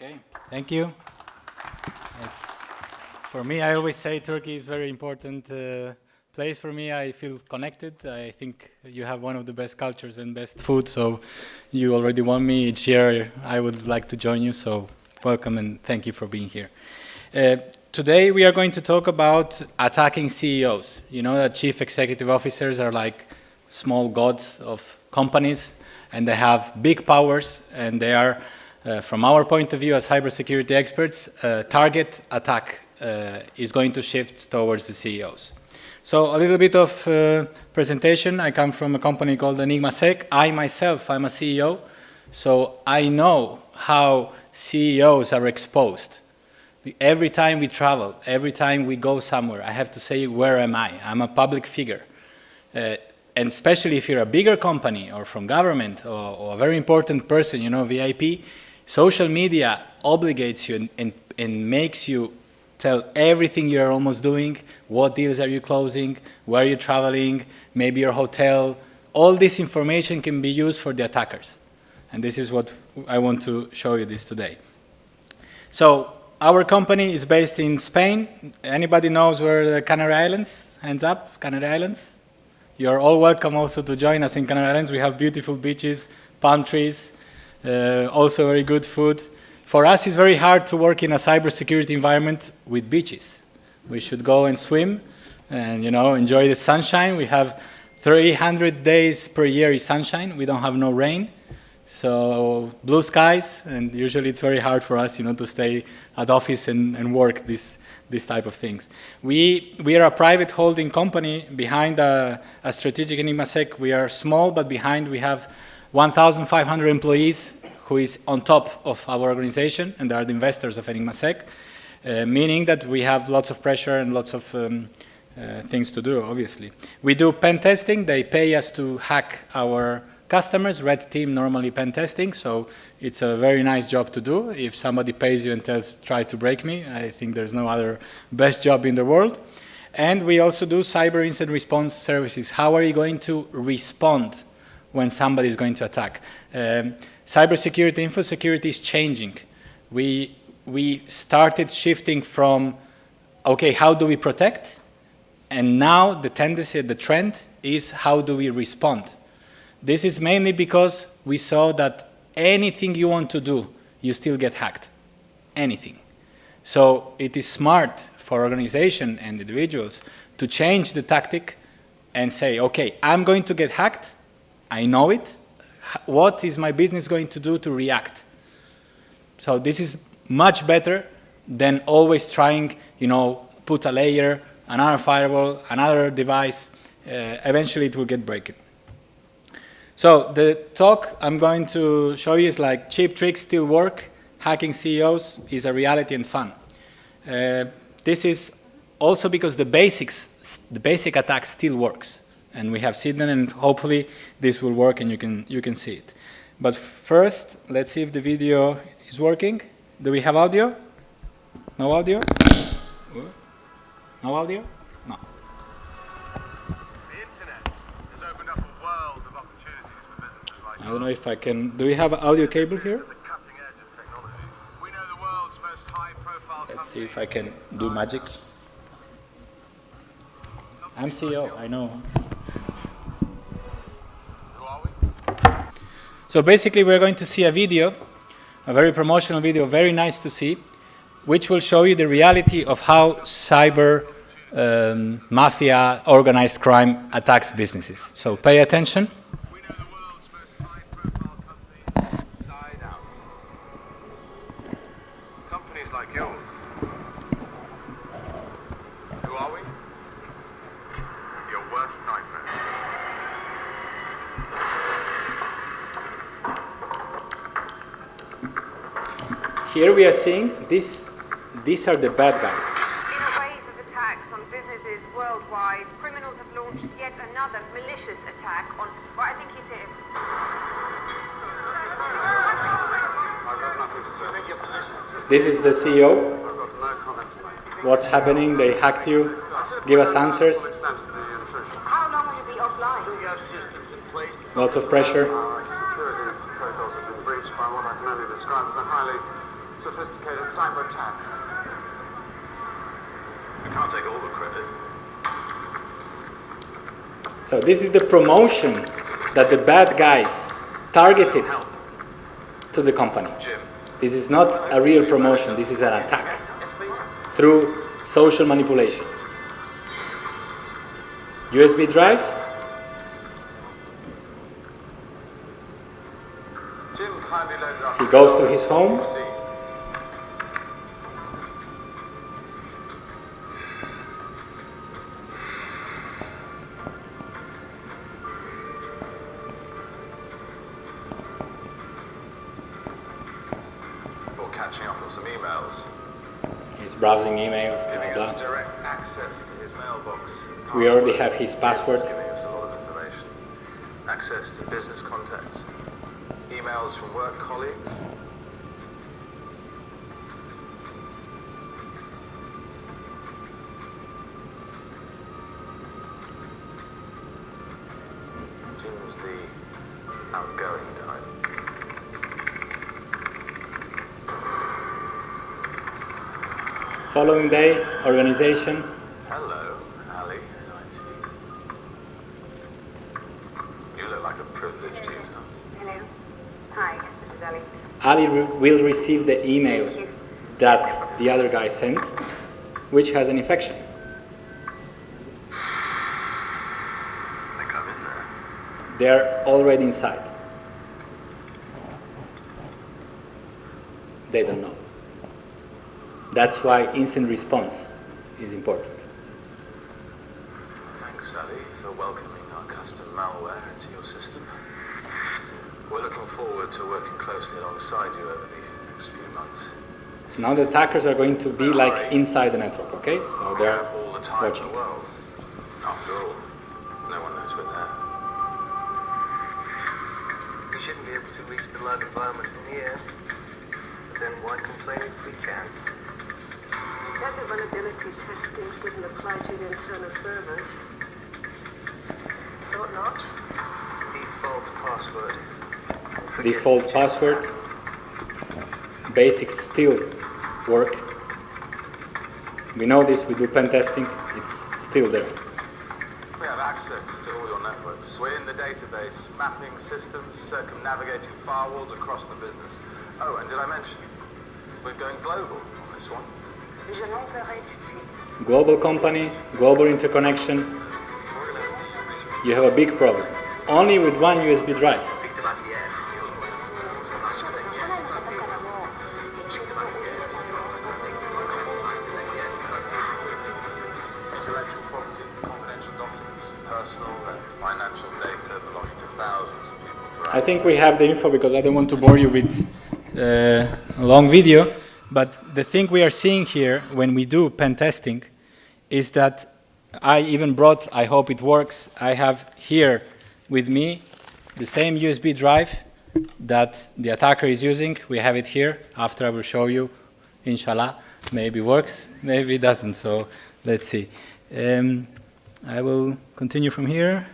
Okay, thank you. It's, for me, I always say Turkey is a very important place for me. I feel connected. I think you have one of the best cultures and best food, so you already want me each year. I would like to join you, so welcome and thank you for being here. Today we are going to talk about attacking CEOs. You know that chief executive officers are like small gods of companies, and they have big powers, and they are, from our point of view as cybersecurity experts, target attack is going to shift towards the CEOs. So a little bit of presentation. I come from a company called EnigmaSec. I myself, I'm a CEO, so I know how CEOs are exposed. Every time we travel, every time we go somewhere, I have to say, where am I? I'm a public figure. And especially if you're a bigger company or from government or a very important person, you know, VIP, social media obligates you and makes you tell everything you're almost doing, what deals are you closing, where you're traveling, maybe your hotel. All this information can be used for the attackers. And this is what I want to show you this today. So our company is based in Spain. Anybody knows where the Canary Islands? Hands up, Canary Islands. You're all welcome also to join us in Canary Islands. We have beautiful beaches, palm trees, also very good food. For us, it's very hard to work in a cybersecurity environment with beaches. We should go and swim and, you know, enjoy the sunshine. We have 300 days per year is sunshine. We don't have no rain. So blue skies, and usually it's very hard for us, you know, to stay at office and work this type of things. We are a private holding company behind a strategic EnigmaSec. We are small, but behind we have 1,500 employees who is on top of our organization, and they are the investors of EnigmaSec, meaning that we have lots of pressure and lots of things to do, obviously. We do pen testing. They pay us to hack our customers. Red team normally pen testing, so it's a very nice job to do. If somebody pays you and tells, try to break me, I think there's no other best job in the world. And we also do cyber incident response services. How are you going to respond when somebody is going to attack? Cybersecurity, info security is changing. We started shifting from, okay, how do we protect? And now the tendency, the trend is how do we respond? This is mainly because we saw that anything you want to do, you still get hacked. Anything. So it is smart for organization and individuals to change the tactic and say, okay, I'm going to get hacked. I know it. What is my business going to do to react? So this is much better than always trying, you know, put a layer, another firewall, another device. Eventually it will get broken. So the talk I'm going to show you is like cheap tricks still work. Hacking CEOs is a reality and fun. This is also because the basic attack still works. And we have seen them, and hopefully this will work and you can see it. But first, let's see if the video is working. Do we have audio? No audio? No audio? No. The internet has opened up a world of opportunities for businesses like I don't know if I can. Do we have an audio cable here? the cutting edge of technology. We know the world's most high-profile Let's see if I can do magic. I'm CEO, I know. Who are we? So basically we're going to see a video, a very promotional video, very nice to see, which will show you the reality of how cyber mafia, organized crime attacks businesses. So pay attention. We know the world's most high-profile companies inside out. Companies like yours. Who are we? Your worst nightmare. Here we are seeing these are the bad guys. In a wave of attacks on businesses worldwide, criminals have launched yet another malicious attack on, well, I think he's here. This is the CEO. I've got no comment to make. What's happening? They hacked you. Give us answers. How long will you be offline? We have systems in place to Lots of pressure. Our security protocols have been breached by what I can only describe as a highly sophisticated cyber attack. I can't take all the credit. So this is the promotion that the bad guys targeted to the company. Jim. This is not a real promotion, this is an attack through social manipulation. USB drive. Jim kindly loaded up. He goes to his home. For catching up on some emails. He's browsing emails, Giving blah us blah. direct access to his mailbox. We already have his password. Giving us a lot of information. Access to business contacts. Emails from work colleagues. Jim's the outgoing type. Following day, organization. Hello, Ali. IT. You look like a privileged user. Hello. Hi, yes, this is Ellie. Ali will receive the email Thank you. that the other guy sent, which has an infection. They come in there. They're already inside. They don't know. That's why instant response is important. Thanks, Ali, for welcoming our custom malware into your system. We're looking forward to working closely alongside you over the next few months. So now the attackers are going to be like inside the network, okay? So We they're have all the time watching. in the world. After all, no one knows we're there. We shouldn't be able to reach the lab environment from here. But then why complain if we can? Whether vulnerability testing doesn't apply to the internal servers. Thought not. Default password. Forget Default it. password. Basics still work. We know this, we do pen testing, it's still there. We have access to all your networks. We're in the database, mapping systems, circumnavigating firewalls across the business. Oh, and did I mention, we're going global on this one. Je l'enverrai tout de suite. Global company, global interconnection. You have a big problem. Only with one USB drive. Intellectual property, confidential documents, personal and financial data belonging to thousands of people throughout. I think we have the info because I don't want to bore you with a long video. But the thing we are seeing here when we do pen testing is that I even brought, I hope it works, I have here with me the same USB drive that the attacker is using. We have it here. After I will show you, inshallah, maybe it works, maybe it doesn't. So let's see. I will continue from here.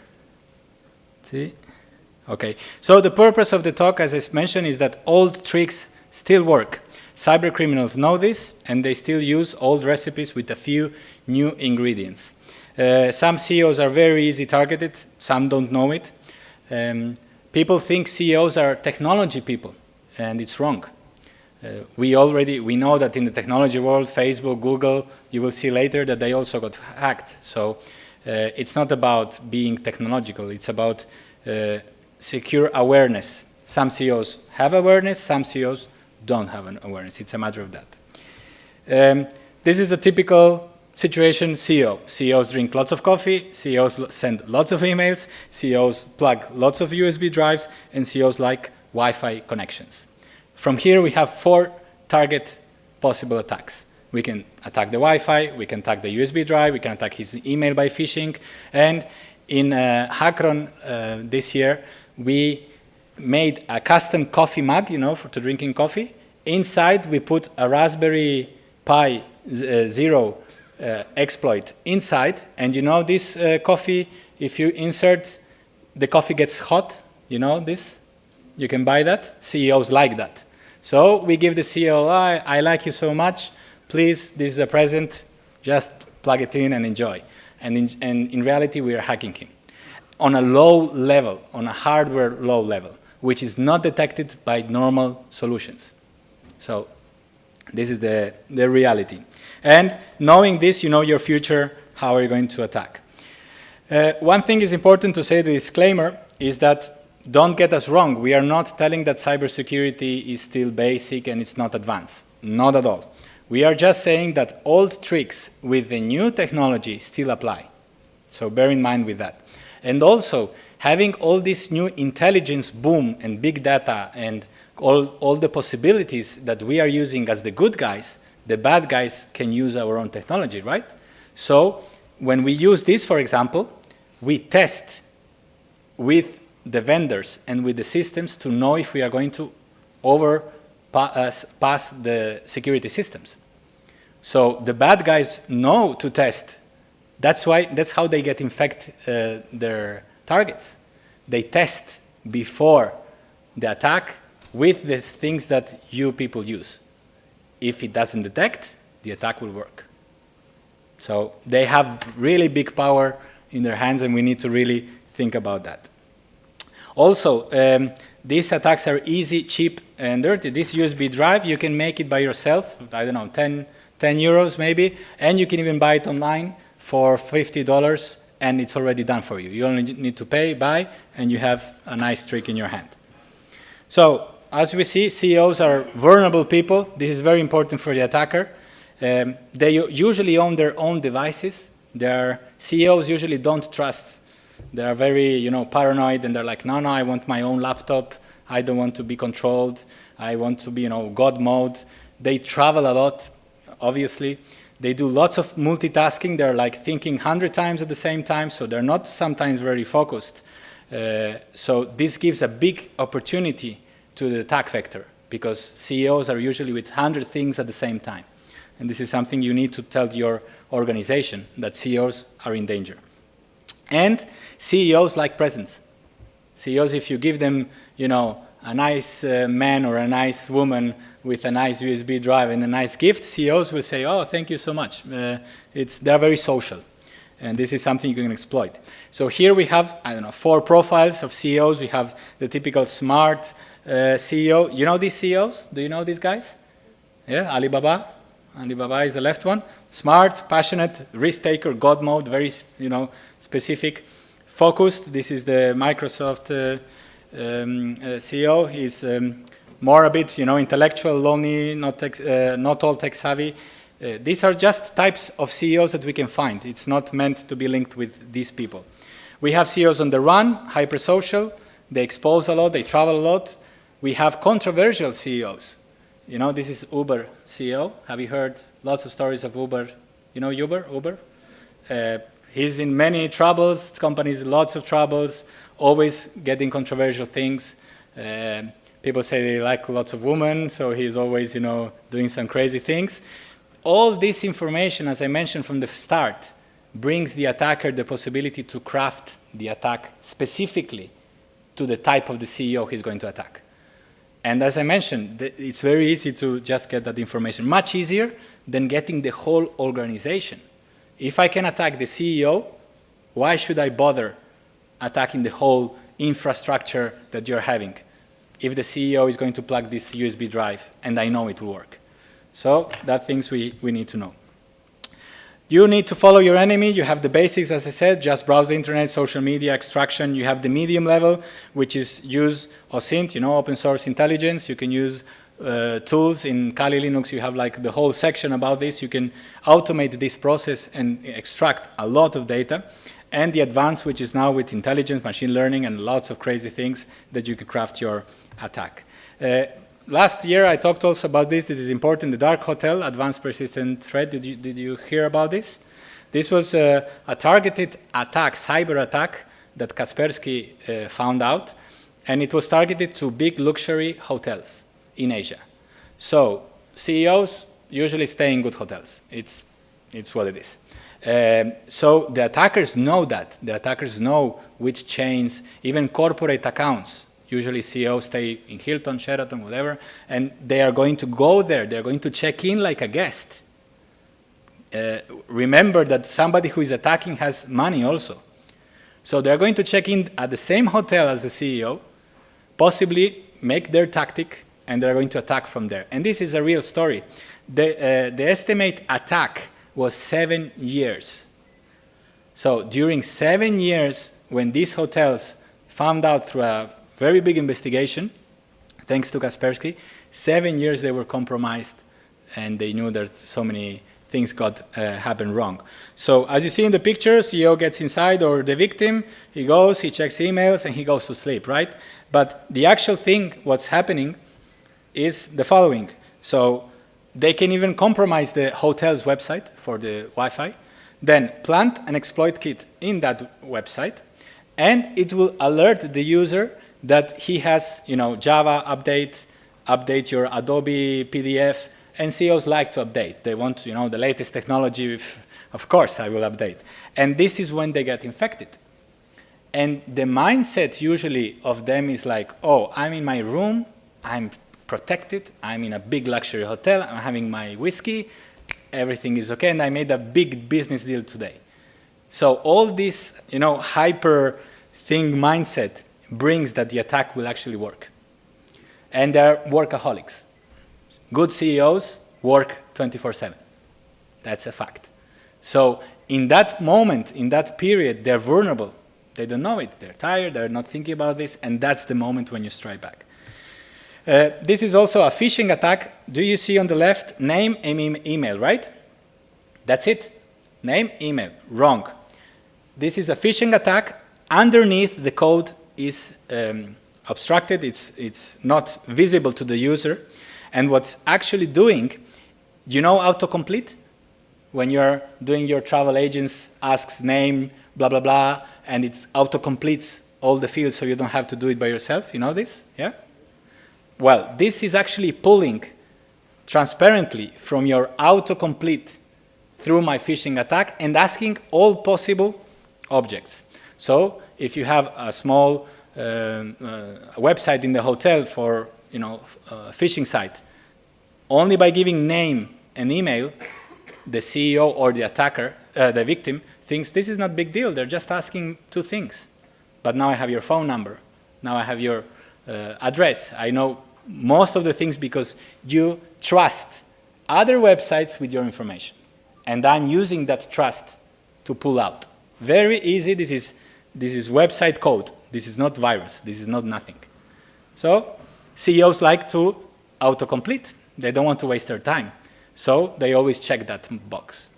See? Okay. So the purpose of the talk, as I mentioned, is that old tricks still work. Cyber criminals know this, and they still use old recipes with a few new ingredients. Some CEOs are very easy targeted, some don't know it. People think CEOs are technology people, and it's wrong. We know that in the technology world, Facebook, Google, you will see later that they also got hacked. So it's not about being technological, it's about secure awareness. Some CEOs have awareness, some CEOs don't have an awareness. It's a matter of that. This is a typical situation CEO. CEOs drink lots of coffee, CEOs send lots of emails, CEOs plug lots of USB drives, and CEOs like Wi-Fi connections. From here we have 4 target possible attacks. We can attack the Wi-Fi, we can attack the USB drive, we can attack his email by phishing, and in Hackron this year we made a custom coffee mug, for drinking coffee. Inside we put a Raspberry Pi Zero exploit inside, and this coffee, if you insert, the coffee gets hot, this? You can buy that. CEOs like that. So we give the CEO, I like you so much, please, this is a present, just plug it in and enjoy. And in reality, we are hacking him on a low level, on a hardware low level, which is not detected by normal solutions. So this is the reality. And knowing this, you know your future, how are you going to attack. One thing is important to say, the disclaimer, is that don't get us wrong. We are not telling that cybersecurity is still basic and it's not advanced. Not at all. We are just saying that old tricks with the new technology still apply. So bear in mind with that. And also, having all this new intelligence boom and big data and all the possibilities that we are using as the good guys, the bad guys can use our own technology, right? So when we use this, for example, we test with the vendors and with the systems to know if we are going to pass the security systems. So the bad guys know to test. That's how they get infect their targets. They test before the attack with the things that you people use. If it doesn't detect, the attack will work. So they have really big power in their hands, and we need to really think about that. Also, these attacks are easy, cheap, and dirty. This USB drive, you can make it by yourself, I don't know, 10 euros maybe, and you can even buy it online for $50, and it's already done for you. You only need to buy, and you have a nice trick in your hand. So, as we see, CEOs are vulnerable people. This is very important for the attacker. They usually own their own devices. Their CEOs usually don't trust. They are very, paranoid, and they're like, no, I want my own laptop. I don't want to be controlled. I want to be, God mode. They travel a lot, obviously. They do lots of multitasking. They're like thinking 100 times at the same time, so they're not sometimes very focused. So this gives a big opportunity to the attack vector, because CEOs are usually with 100 things at the same time. And this is something you need to tell your organization, that CEOs are in danger. And CEOs like presents. CEOs, if you give them, a nice man or a nice woman with a nice USB drive and a nice gift, CEOs will say, oh, thank you so much. They're very social. And this is something you can exploit. So here we have, 4 profiles of CEOs. We have the typical smart CEO. You know these CEOs? Do you know these guys? Yeah, Alibaba. Alibaba is the left one. Smart, passionate, risk taker, God mode, very, specific, focused. This is the Microsoft CEO. He's more a bit, intellectual, lonely, not all tech savvy. These are just types of CEOs that we can find. It's not meant to be linked with these people. We have CEOs on the run, hyper-social. They expose a lot, they travel a lot. We have controversial CEOs. This is Uber CEO. Have you heard lots of stories of Uber? Uber? He's in many troubles, companies, lots of troubles, always getting controversial things. People say they like lots of women, so he's always, doing some crazy things. All this information, as I mentioned from the start, brings the attacker the possibility to craft the attack specifically to the type of the CEO he's going to attack. And as I mentioned, it's very easy to just get that information, much easier than getting the whole organization. If I can attack the CEO, why should I bother attacking the whole infrastructure that you're having if the CEO is going to plug this USB drive and I know it will work? So that's things we need to know. You need to follow your enemy. You have the basics, as I said, just browse the internet, social media, extraction. You have the medium level, which is use OSINT, open source intelligence. You can use tools in Kali Linux. You have like the whole section about this. You can automate this process and extract a lot of data. And the advanced, which is now with intelligence, machine learning, and lots of crazy things that you can craft your attack. Last year, I talked also about this. This is important. The dark hotel, advanced persistent threat. Did you hear about this? This was a targeted attack, cyber attack, that Kaspersky found out. And it was targeted to big luxury hotels in Asia. So CEOs usually stay in good hotels. It's what it is. So the attackers know that. The attackers know which chains, even corporate accounts, Usually CEOs stay in Hilton, Sheraton, whatever, and they are going to go there. They're going to check in like a guest. Remember that somebody who is attacking has money also. So they're going to check in at the same hotel as the CEO, possibly make their tactic, and they're going to attack from there. And this is a real story. The estimate attack was 7 years. So during 7 years, when these hotels found out through a very big investigation, thanks to Kaspersky, 7 years they were compromised, and they knew that so many things happened wrong. So as you see in the picture, CEO gets inside, or the victim, he goes, he checks emails, and he goes to sleep, right? But the actual thing, what's happening, is the following. So they can even compromise the hotel's website for the Wi-Fi, then plant an exploit kit in that website, and it will alert the user that he has, Java update your Adobe PDF, and CEOs like to update. They want, the latest technology. Of course, I will update. And this is when they get infected. And the mindset usually of them is like, oh, I'm in my room, I'm protected, I'm in a big luxury hotel, I'm having my whiskey, everything is okay, and I made a big business deal today. So all this, hyper thing mindset brings that the attack will actually work. And they're workaholics. Good CEOs work 24/7. That's a fact. So in that moment, in that period, they're vulnerable. They don't know it. They're tired. They're not thinking about this. And that's the moment when you strike back. This is also a phishing attack. Do you see on the left, name and email, right? That's it. Name, email. Wrong. This is a phishing attack. Underneath, the code is obstructed. It's not visible to the user. And what's actually doing, autocomplete? When you're doing your travel agents, asks name, blah, blah, blah, and it autocompletes all the fields so you don't have to do it by yourself. You know this? Yeah? Well, this is actually pulling transparently from your autocomplete through my phishing attack and asking all possible objects. So if you have a small website in the hotel for a phishing site, only by giving name and email, the CEO or the attacker, the victim, thinks this is not a big deal. They're just asking 2 things. But now I have your phone number. Now I have your address. I know most of the things because you trust other websites with your information. And I'm using that trust to pull out. Very easy. This is website code. This is not virus. This is not nothing. So CEOs like to autocomplete. They don't want to waste their time. So they always check that box.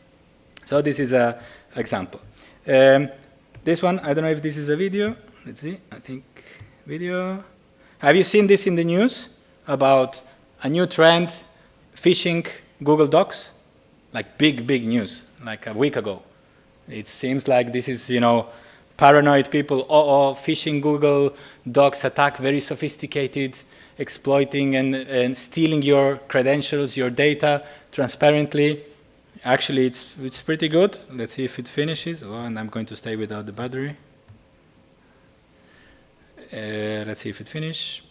So this is an example. This one, I don't know if this is a video. Let's see, I think video. Have you seen this in the news about a new trend, phishing Google Docs? Like big news, like a week ago. It seems like this is, paranoid people, phishing Google Docs attack, very sophisticated, exploiting and stealing your credentials, your data transparently. Actually, it's pretty good. Let's see if it finishes. Oh, and I'm going to stay without the battery. Let's see if it finishes.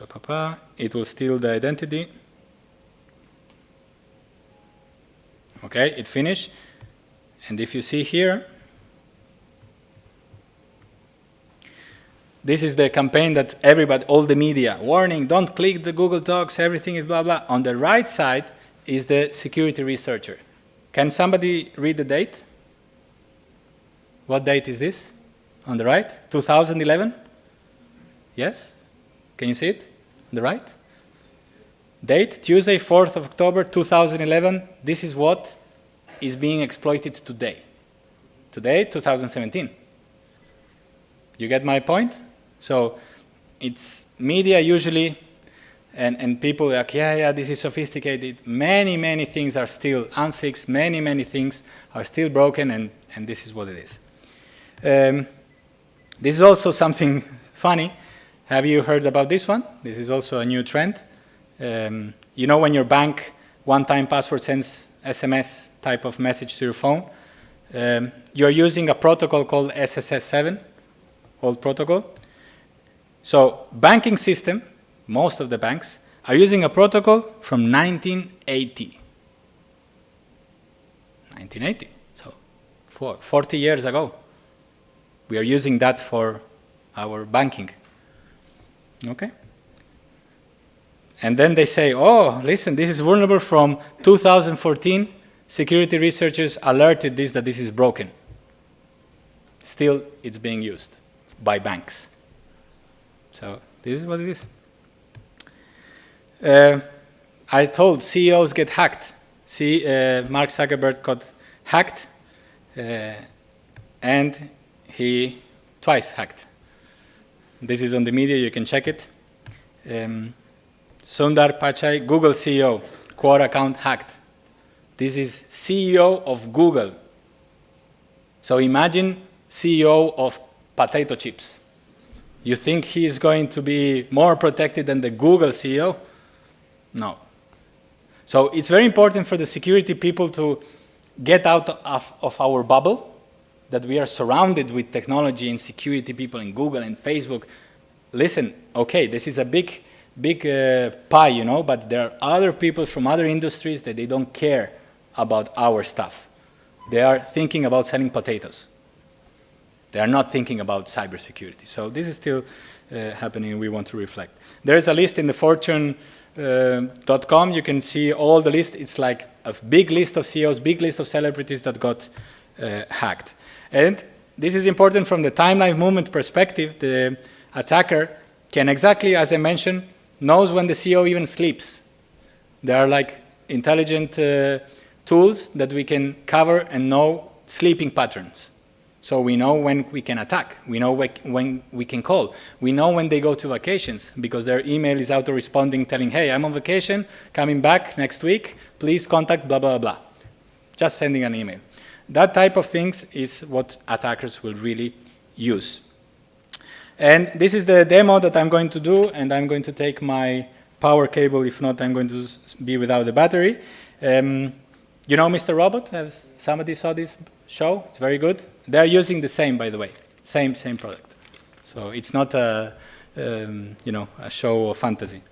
It will steal the identity. Okay, it finished. And if you see here, this is the campaign that everybody, all the media, warning, don't click the Google Docs, everything is blah, blah. On the right side is the security researcher. Can somebody read the date? What date is this? On the right? 2011? Yes? Can you see it? On the right? Date, Tuesday, 4th of October, 2011. This is what is being exploited today. Today, 2017. You get my point? So it's media usually, and people are like, yeah, this is sophisticated. Many things are still unfixed. Many things are still broken, and this is what it is. This is also something funny. Have you heard about this one? This is also a new trend. When your bank one-time password sends SMS type of message to your phone, you're using a protocol called SSS7, old protocol. So banking system, most of the banks, are using a protocol from 1980. 1980, so 40 years ago. We are using that for our banking. Okay? And then they say, oh, listen, this is vulnerable from 2014. Security researchers alerted that this is broken. Still, it's being used by banks. So this is what it is. I told CEOs get hacked. See, Mark Zuckerberg got hacked, and he twice hacked. This is on the media, you can check it. Sundar Pichai, Google CEO, Quora account hacked. This is CEO of Google. So imagine CEO of potato chips. You think he is going to be more protected than the Google CEO? No. So it's very important for the security people to get out of our bubble, that we are surrounded with technology and security people in Google and Facebook. Listen, okay, this is a big pie, you know, but there are other people from other industries that they don't care about our stuff. They are thinking about selling potatoes. They are not thinking about cybersecurity. So this is still happening. We want to reflect. There is a list in the Fortune.com. You can see all the list. It's like a big list of CEOs, big list of celebrities that got hacked. And this is important from the timeline movement perspective. The attacker can exactly, as I mentioned, knows when the CEO even sleeps. There are like intelligent tools that we can cover and know sleeping patterns. So we know when we can attack. We know when we can call. We know when they go to vacations because their email is auto-responding telling, hey, I'm on vacation, coming back next week, please contact blah, blah, blah. Just sending an email. That type of things is what attackers will really use. And this is the demo that I'm going to do, and I'm going to take my power cable. If not, I'm going to be without the battery. You know Mr. Robot? Has somebody saw this show? It's very good. They're using the same, by the way. Same product. So it's not a show of fantasy.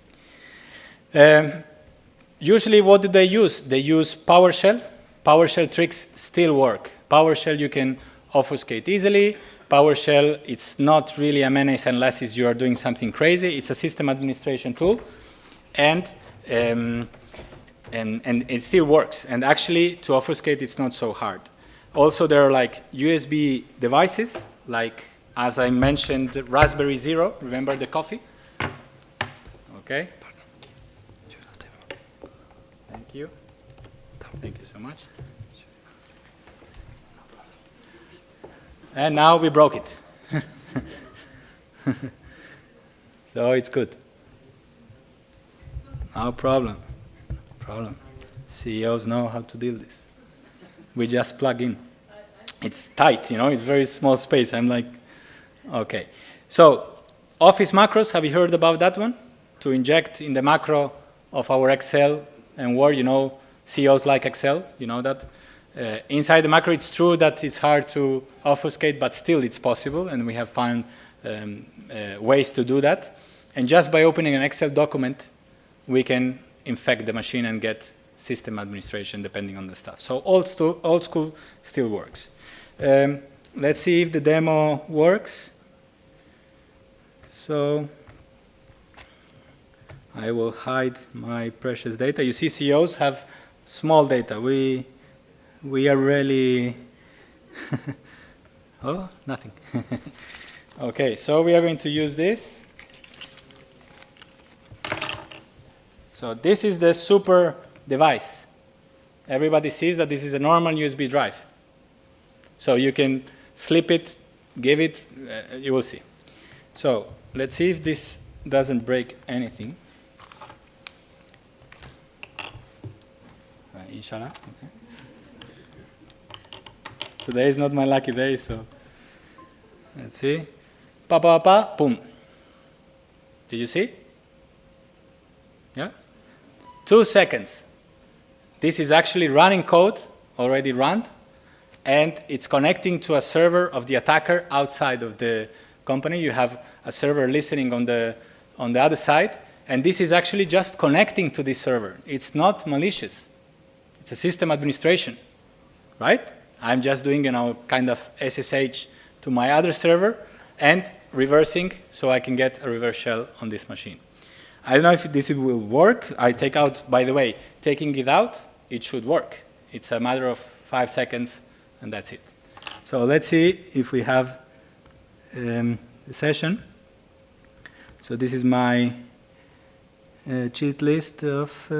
Usually, what do they use? They use PowerShell. PowerShell tricks still work. PowerShell you can obfuscate easily. PowerShell, it's not really a menace unless you are doing something crazy. It's a system administration tool, and it still works. And actually, to obfuscate, it's not so hard. Also, there are like USB devices, like as I mentioned, Raspberry Zero. Remember the coffee? Okay. Thank you. Thank you so much. And now we broke it. So it's good. No problem. CEOs know how to deal with this. We just plug in. It's tight, you know, it's very small space. I'm like, okay. So Office macros, have you heard about that one? To inject in the macro of our Excel and Word, you know, CEOs like Excel, you know that. Inside the macro, it's true that it's hard to obfuscate, but still it's possible, and we have found ways to do that. And just by opening an Excel document, we can infect the machine and get system administration depending on the stuff. So old school still works. Let's see if the demo works. So I will hide my precious data. You see, CEOs have small data. We are really, oh, nothing. Okay, so we are going to use this. So this is the super device. Everybody sees that this is a normal USB drive. So you can slip it, give it, you will see. So let's see if this doesn't break anything. Inshallah. Okay. Today is not my lucky day, so let's see. Pa pa pa, boom. Did you see? Yeah? 2 seconds. This is actually running code, already run, and it's connecting to a server of the attacker outside of the company. You have a server listening on the other side, and this is actually just connecting to this server. It's not malicious. It's a system administration, right? I'm just doing, kind of SSH to my other server and reversing so I can get a reverse shell on this machine. I don't know if this will work. I take out, by the way, taking it out, it should work. It's a matter of 5 seconds, and that's it. So let's see if we have the session. So this is my cheat list of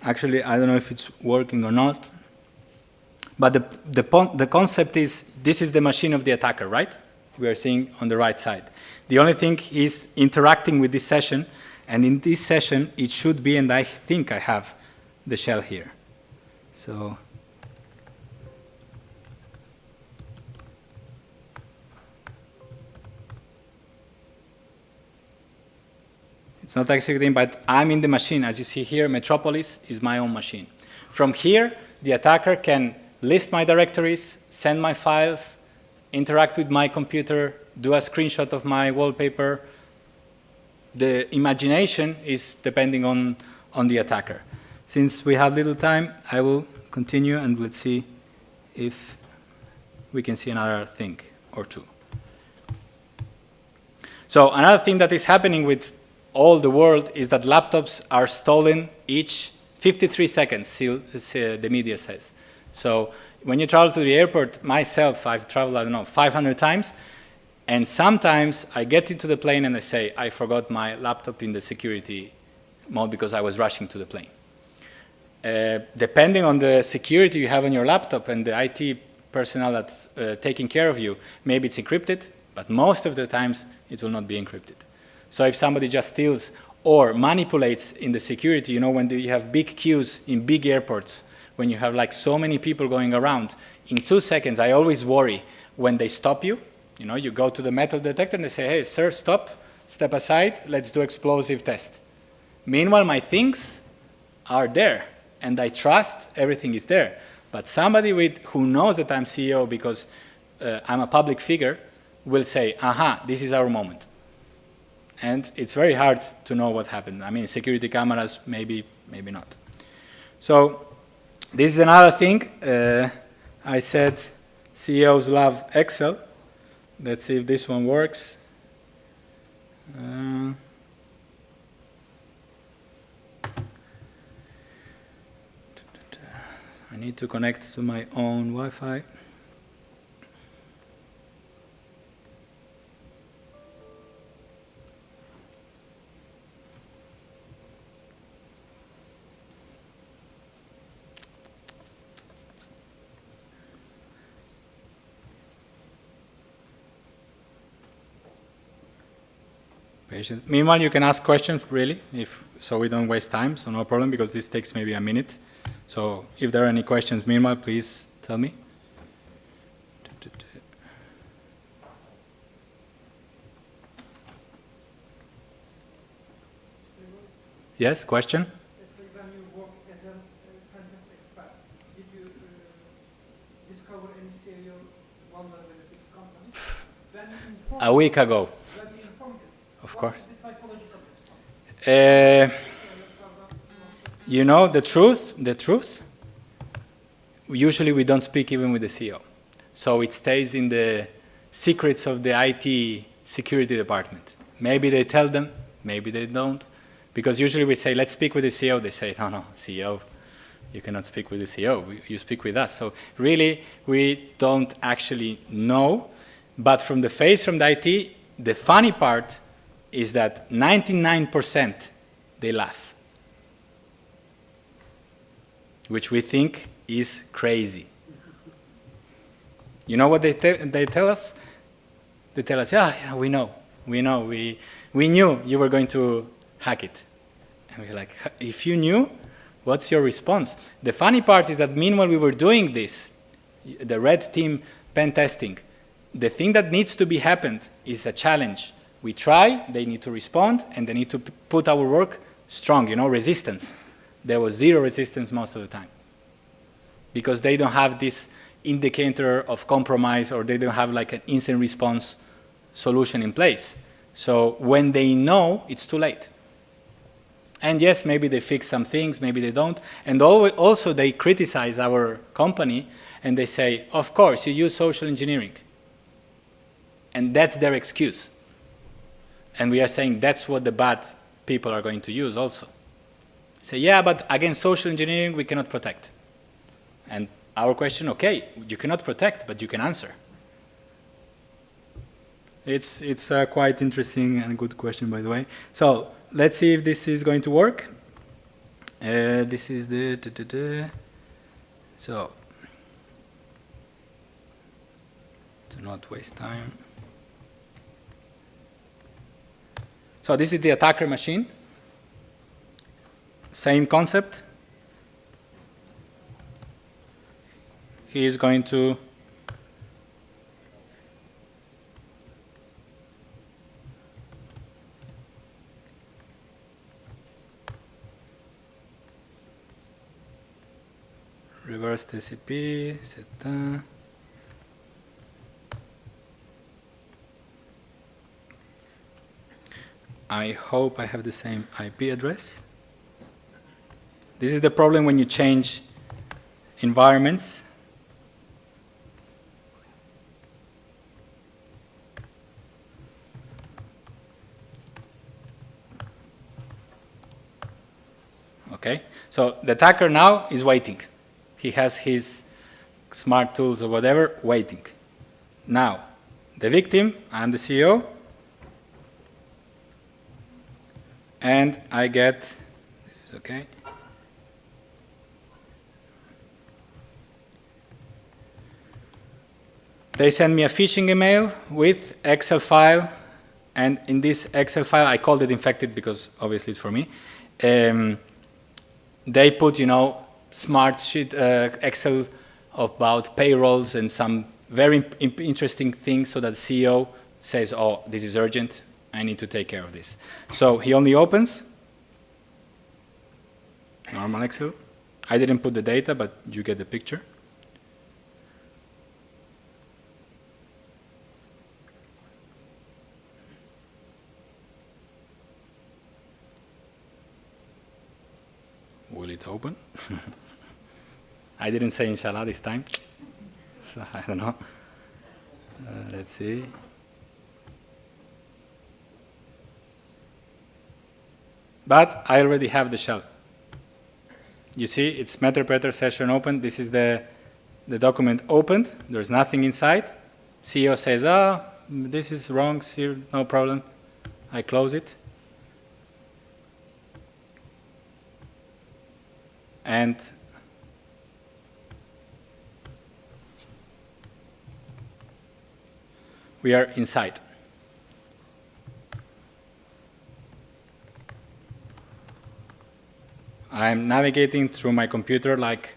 Actually, I don't know if it's working or not, but the concept is this is the machine of the attacker, right? We are seeing on the right side. The only thing is interacting with this session, and in this session it should be, and I think I have the shell here. So it's not executing, but I'm in the machine. As you see here, Metropolis is my own machine. From here, the attacker can list my directories, send my files, interact with my computer, do a screenshot of my wallpaper. The imagination is depending on the attacker. Since we have little time, I will continue and let's see if we can see another thing or two. So another thing that is happening with all the world is that laptops are stolen each 53 seconds, the media says. So when you travel to the airport, myself, I've traveled, I don't know, 500 times, and sometimes I get into the plane and I say, I forgot my laptop in the security mode because I was rushing to the plane. Depending on the security you have on your laptop and the IT personnel that's taking care of you, maybe it's encrypted, but most of the times it will not be encrypted. So if somebody just steals or manipulates in the security, when you have big queues in big airports, when you have like so many people going around, in 2 seconds, I always worry when they stop you. You go to the metal detector and they say, hey, sir, stop, step aside, let's do explosive test. Meanwhile, my things are there, and I trust everything is there. But somebody who knows that I'm CEO because I'm a public figure will say, aha, this is our moment. And it's very hard to know what happened. I mean, security cameras, maybe not. So this is another thing. I said CEOs love Excel. Let's see if this one works. I need to connect to my own Wi-Fi. Patience. Meanwhile, you can ask questions, really, so we don't waste time, so no problem, because this takes maybe a minute. So if there are any questions, meanwhile, please tell me. Yes, question? When you work as a fantastic expert, did you discover any serial vulnerability to companies? A week ago. When you informed it, of course. What is the psychology of this problem? The truth, usually we don't speak even with the CEO. So it stays in the secrets of the IT security department. Maybe they tell them, maybe they don't. Because usually we say, let's speak with the CEO. They say, no, CEO, you cannot speak with the CEO. You speak with us. So really, we don't actually know. But from the face from the IT, the funny part is that 99% they laugh, which we think is crazy. You know what they tell us? They tell us, yeah, we know. We know. We knew you were going to hack it. And we're like, if you knew, what's your response? The funny part is that meanwhile we were doing this, the red team pen testing, the thing that needs to be happened is a challenge. We try, they need to respond, and they need to put our work strong, resistance. There was zero resistance most of the time. Because they don't have this indicator of compromise, or they don't have like an instant response solution in place. So when they know, it's too late. And yes, maybe they fix some things, maybe they don't. And also they criticize our company, and they say, of course, you use social engineering. And that's their excuse. And we are saying that's what the bad people are going to use also. Say, yeah, but against social engineering, we cannot protect. And our question, okay, you cannot protect, but you can answer. It's a quite interesting and good question, by the way. So let's see if this is going to work. This is the... So, to not waste time. So this is the attacker machine. Same concept. He is going to reverse TCP, set that. I hope I have the same IP address. This is the problem when you change environments. Okay, so the attacker now is waiting. He has his smart tools or whatever waiting. Now, the victim, I'm the CEO, and I get, this is okay. They send me a phishing email with Excel file, and in this Excel file, I called it infected because obviously it's for me. They put, smart sheet Excel about payrolls and some very interesting things so that the CEO says, oh, this is urgent, I need to take care of this. So he only opens normal Excel. I didn't put the data, but you get the picture. Will it open? I didn't say inshallah this time, so I don't know. Let's see. But I already have the shell. You see, it's Meterpreter session open. This is the document opened. There's nothing inside. CEO says, this is wrong, sir, no problem. I close it. And we are inside. I'm navigating through my computer like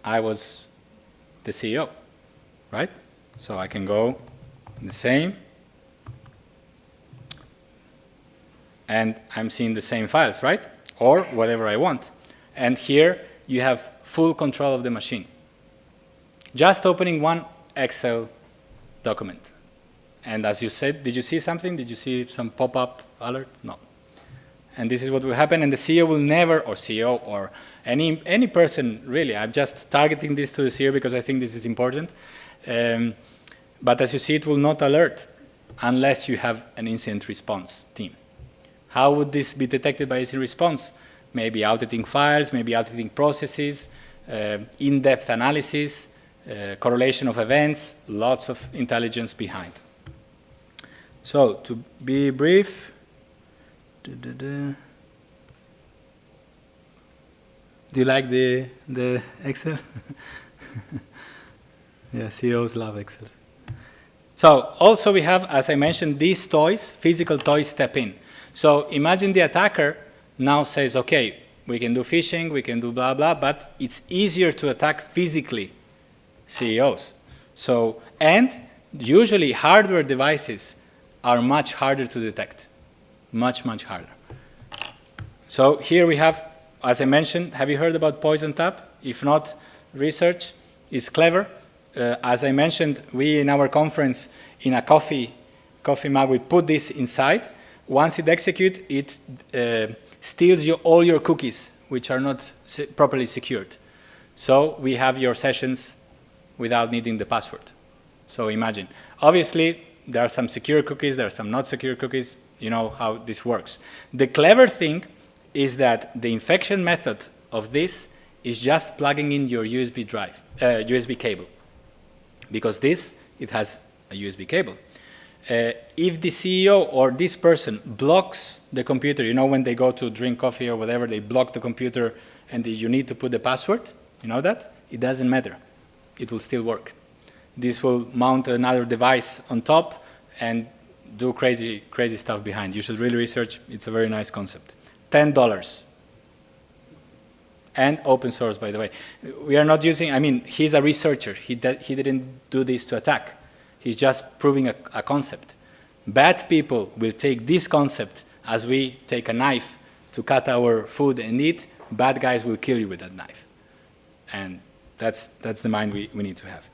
I was the CEO, right? So I can go the same, and I'm seeing the same files, right? Or whatever I want. And here you have full control of the machine. Just opening one Excel document. And as you said, did you see something? Did you see some pop-up alert? No. And this is what will happen, and the CEO will never, or CEO, or any person, really, I'm just targeting this to the CEO because I think this is important. But as you see, it will not alert unless you have an incident response team. How would this be detected by incident response? Maybe auditing files, maybe auditing processes, in-depth analysis, correlation of events, lots of intelligence behind. So, to be brief, do you like the Excel? Yeah, CEOs love Excel. So So also we have, as I mentioned, these toys, physical toys step in. So imagine the attacker now says, okay, we can do phishing, we can do blah, blah, but it's easier to attack physically CEOs. So, and usually hardware devices are much harder to detect, much, much harder. So here we have, as I mentioned, have you heard about Poison Tap? If not, research is clever. As I mentioned, we in our conference, in a coffee mug, we put this inside. Once it executes, it steals all your cookies, which are not properly secured. So we have your sessions without needing the password. So imagine. Obviously, there are some secure cookies, there are some not secure cookies. You know how this works. The clever thing is that the infection method of this is just plugging in your USB drive, USB cable. Because it has a USB cable. If the CEO or this person blocks the computer, you know when they go to drink coffee or whatever, they block the computer and you need to put the password, you know that? It doesn't matter. It will still work. This will mount another device on top and do crazy, crazy stuff behind. You should really research. It's a very nice concept. $10. And open source, by the way. We are not using, I mean, he's a researcher. He didn't do this to attack. He's just proving a concept. Bad people will take this concept as we take a knife to cut our food and eat. Bad guys will kill you with that knife. And that's the mind we need to have.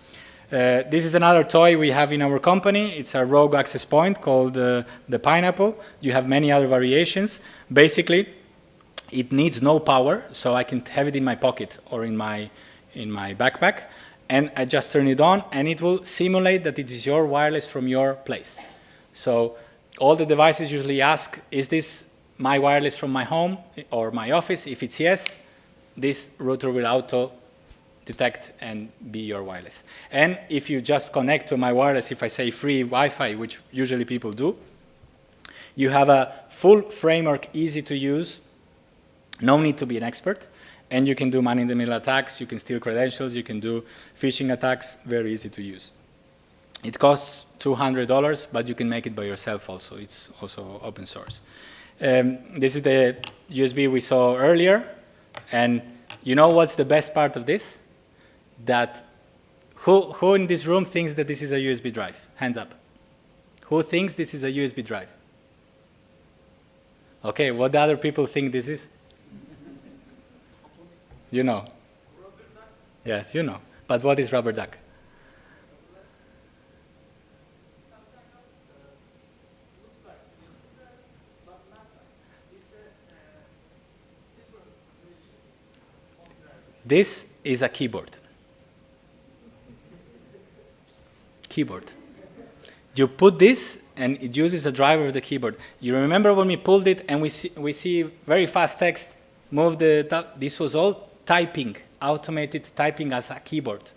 This is another toy we have in our company. It's a rogue access point called the Pineapple. You have many other variations. Basically, it needs no power, so I can have it in my pocket or in my backpack, and I just turn it on, and it will simulate that it is your wireless from your place. So all the devices usually ask, is this my wireless from my home or my office? If it's yes, this router will auto detect and be your wireless. And if you just connect to my wireless, if I say free Wi-Fi, which usually people do, you have a full framework, easy to use. No need to be an expert, and you can do man-in-the-middle attacks, you can steal credentials, you can do phishing attacks, very easy to use. It costs $200, but you can make it by yourself also. It's also open source. This is the USB we saw earlier, and you know what's the best part of this? That who in this room thinks that this is a USB drive? Hands up. Who thinks this is a USB drive? Okay, what do other people think this is? You know. Yes, you know. But what is rubber duck? This is a keyboard. Keyboard. You put this, and it uses a driver of the keyboard. You remember when we pulled it, and we see very fast text, move this was all typing, automated typing as a keyboard.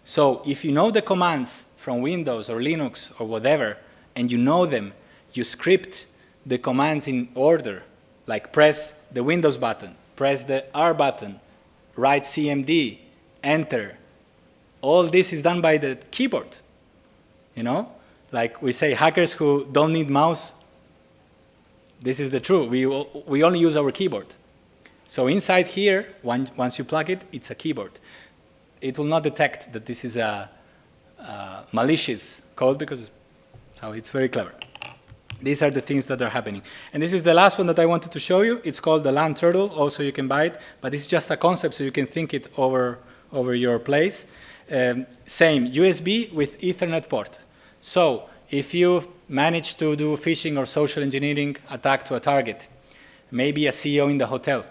So if you know the commands from Windows or Linux or whatever, and you know them, you script the commands in order, like press the Windows button, press the R button, write CMD, enter. All this is done by the keyboard, you know? Like we say, hackers who don't need mouse, this is the truth. We only use our keyboard. So inside here, once you plug it, it's a keyboard. It will not detect that this is a malicious code because so it's very clever. These are the things that are happening. And this is the last one that I wanted to show you. It's called the LAN Turtle. Also, you can buy it, but it's just a concept, so you can think it over your place. Same, USB with Ethernet port. So if you manage to do phishing or social engineering attack to a target, maybe a CEO in the hotel,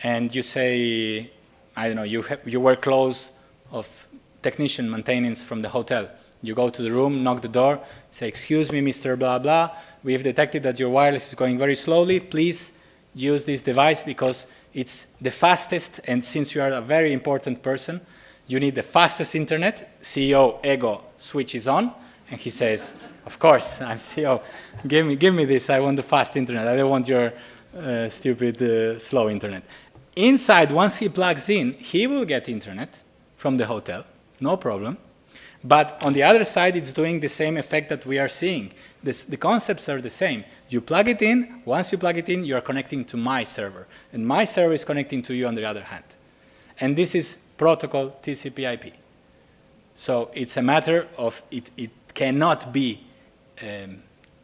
and you say, I don't know, you wear clothes of technician maintenance from the hotel. You go to the room, knock the door, say, excuse me, Mr. Blah, blah. We have detected that your wireless is going very slowly. Please use this device because it's the fastest, and since you are a very important person, you need the fastest internet. CEO ego switches on, and he says, of course, I'm CEO. Give me this. I want the fast internet. I don't want your stupid slow internet. Inside, once he plugs in, he will get internet from the hotel, no problem. But on the other side, it's doing the same effect that we are seeing. The concepts are the same. You plug it in. Once you plug it in, you are connecting to my server. And my server is connecting to you on the other hand. And this is protocol TCP/IP. So it's a matter of it cannot be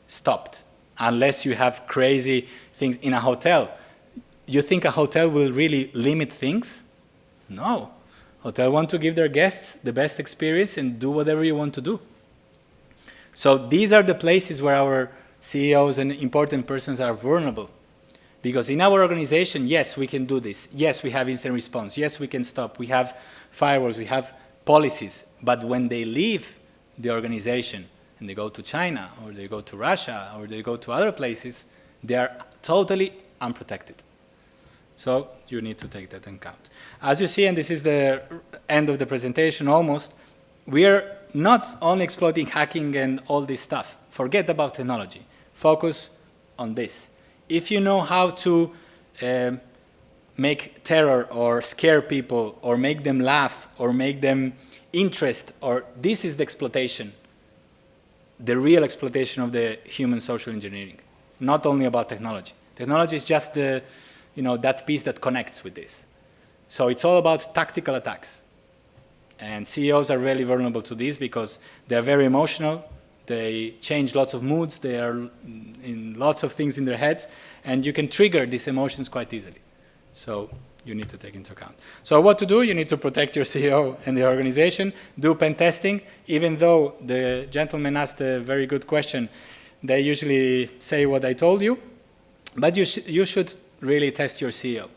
stopped unless you have crazy things in a hotel. You think a hotel will really limit things? No. Hotel want to give their guests the best experience and do whatever you want to do. So these are the places where our CEOs and important persons are vulnerable. Because in our organization, yes, we can do this. Yes, we have instant response. Yes, we can stop. We have firewalls. We have policies. But when they leave the organization and they go to China or they go to Russia or they go to other places, they are totally unprotected. So you need to take that into account. As you see, and this is the end of the presentation almost, we are not only exploiting hacking and all this stuff. Forget about technology. Focus on this. If you know how to make terror or scare people or make them laugh or make them interest, or this is the exploitation, the real exploitation of the human social engineering, not only about technology. Technology is just the, that piece that connects with this. So it's all about tactical attacks. And CEOs are really vulnerable to this because they're very emotional. They change lots of moods. They are in lots of things in their heads. And you can trigger these emotions quite easily. So you need to take into account. So what to do? You need to protect your CEO and the organization. Do pen testing. Even though the gentleman asked a very good question, they usually say what I told you. But you should really test your CEO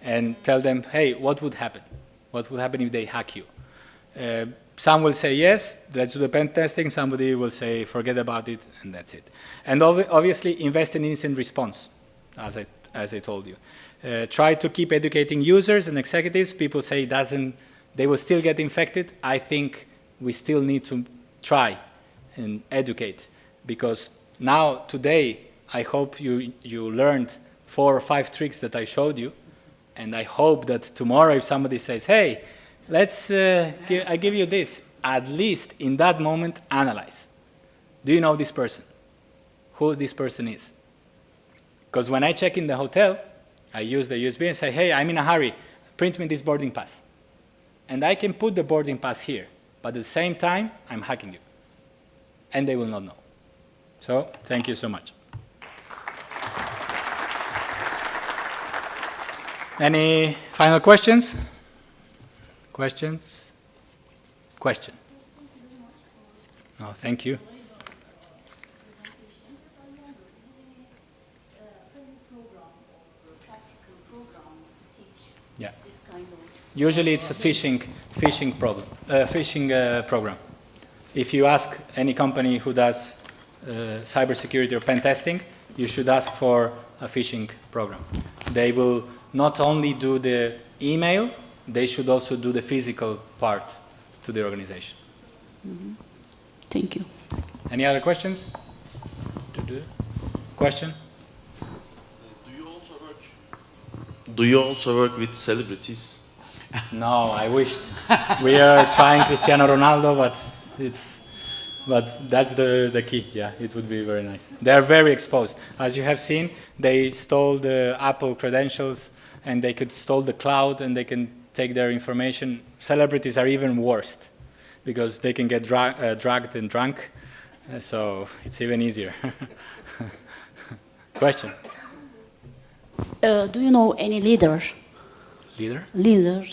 and tell them, hey, what would happen? What would happen if they hack you? Some will say yes, let's do the pen testing. Somebody will say forget about it, and that's it. And obviously invest in instant response, as I told you. Try to keep educating users and executives. People say they will still get infected. I think we still need to try and educate, because now, today, I hope you learned 4 or 5 tricks that I showed you, and I hope that tomorrow if somebody says, hey, I give you this, at least in that moment, analyze. Do you know this person? Who this person is? Because when I check in the hotel, I use the USB and say, hey, I'm in a hurry, print me this boarding pass. And I can put the boarding pass here, but at the same time, I'm hacking you. And they will not know. So, thank you so much. Any final questions? Questions? Question? No, thank you. Yeah. Usually it's a phishing program. If you ask any company who does cybersecurity or pen testing, you should ask for a phishing program. They will not only do the email, they should also do the physical part to the organization. Mm-hmm. Thank you. Any other questions? Question? Do you also work with celebrities? No, I wish. We are trying Cristiano Ronaldo, but that's the key. Yeah, it would be very nice. They are very exposed. As you have seen, they stole the Apple credentials, and they could stole the cloud, and they can take their information. Celebrities are even worse, because they can get dragged and drunk, so it's even easier. Question? Do you know any leader? Leader? Leader,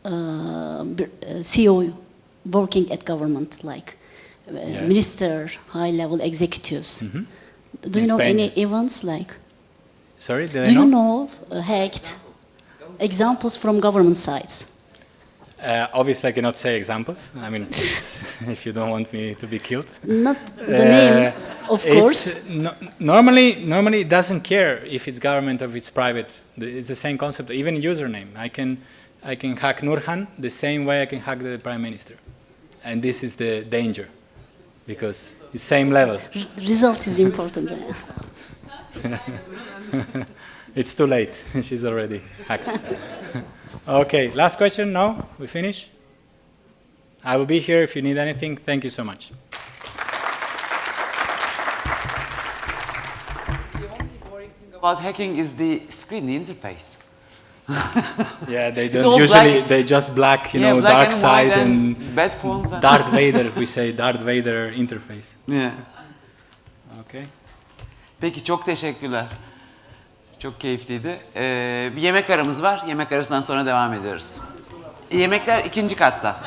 CEO working at government, like Yes. minister, high-level executives. Mm-hmm. Do you In know Spain, any yes. events like? Sorry, Do you know hacked examples from government sides? Obviously, I cannot say examples. I mean, if you don't want me to be killed. Not the name, of course. Normally, it doesn't care if it's government or if it's private. It's the same concept. Even username, I can hack Nurhan the same way I can hack the prime minister, and this is the danger, because the same level. Result is important. It's too late. She's already hacked. Okay, last question. No, we finish. I will be here if you need anything. Thank you so much. The only boring thing about hacking is the screen, the interface. Yeah, they It's all don't usually. black. They just black, you Yeah, know, black dark and side white and bad phones. And Darth Vader. We say Darth Vader interface. Yeah. Okay. Peki çok teşekkürler. Çok keyifliydi. Bir yemek aramız var. Yemek arasından sonra devam ediyoruz. Yemekler ikinci katta.